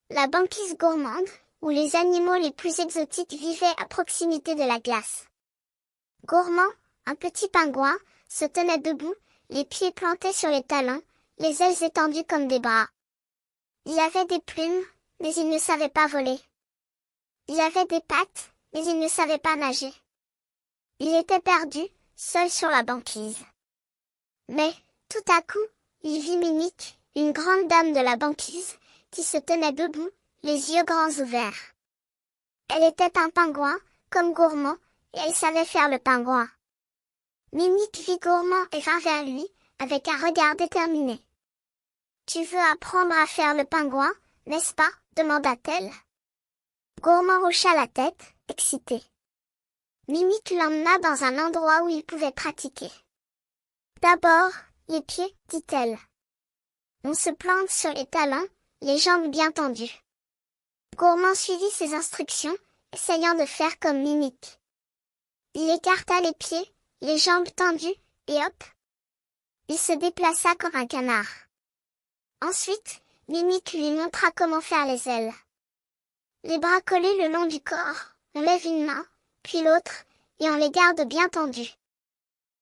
La banquise gourmande, où les animaux les plus exotiques vivaient à proximité de la glace. Gourmand, un petit pingouin, se tenait debout, les pieds plantés sur les talons, les ailes étendues comme des bras. Il avait des plumes, mais il ne savait pas voler. Il avait des pattes, mais il ne savait pas nager. Il était perdu, seul sur la banquise. Mais, tout à coup, il vit Minique, une grande dame de la banquise, qui se tenait debout, les yeux grands ouverts. Elle était un pingouin, comme Gourmand, et elle savait faire le pingouin. Minique vit Gourmand et vint vers lui, avec un regard déterminé. « Tu veux apprendre à faire le pingouin, n'est-ce pas ?» demanda-t-elle. Gourmand hocha la tête, excité. Minique l'emmena dans un endroit où il pouvait pratiquer. « D'abord, les pieds, dit-elle. On se plante sur les talons, les jambes bien tendues. » Gourmand suivit ses instructions, essayant de faire comme Minique. Il écarta les pieds, les jambes tendues, et hop! Il se déplaça comme un canard. Ensuite, Minique lui montra comment faire les ailes. Les bras collés le long du corps, on lève une main, puis l'autre, et on les garde bien tendus.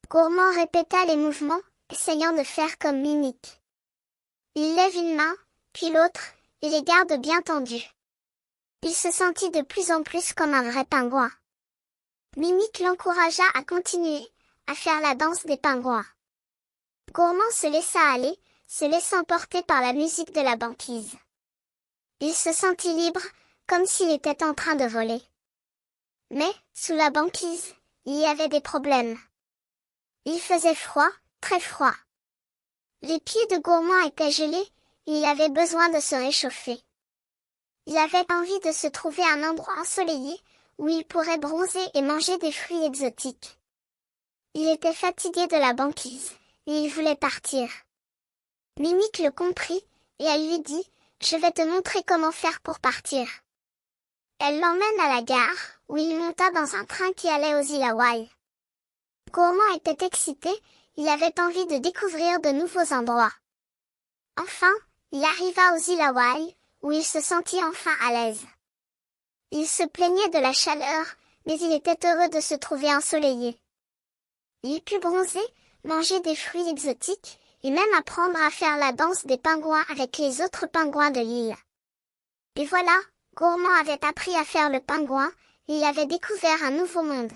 Gourmand répéta les mouvements, essayant de faire comme Minique. Il lève une main, puis l'autre, et les garde bien tendus. Il se sentit de plus en plus comme un vrai pingouin. Minique l'encouragea à continuer, à faire la danse des pingouins. Gourmand se laissa aller, se laissant porter par la musique de la banquise. Il se sentit libre, comme s'il était en train de voler. Mais, sous la banquise, il y avait des problèmes. Il faisait froid, très froid. Les pieds de Gourmand étaient gelés, et il avait besoin de se réchauffer. Il avait envie de se trouver un endroit ensoleillé, où il pourrait bronzer et manger des fruits exotiques. Il était fatigué de la banquise, et il voulait partir. Minique le comprit, et elle lui dit, « Je vais te montrer comment faire pour partir. » Elle l'emmène à la gare, où il monta dans un train qui allait aux îles Hawaï. Gourmand était excité, il avait envie de découvrir de nouveaux endroits. Enfin, il arriva aux îles Hawaï, où il se sentit enfin à l'aise. Il se plaignait de la chaleur, mais il était heureux de se trouver ensoleillé. Il put bronzer, manger des fruits exotiques, et même apprendre à faire la danse des pingouins avec les autres pingouins de l'île. Et voilà, Gourmand avait appris à faire le pingouin, et il avait découvert un nouveau monde.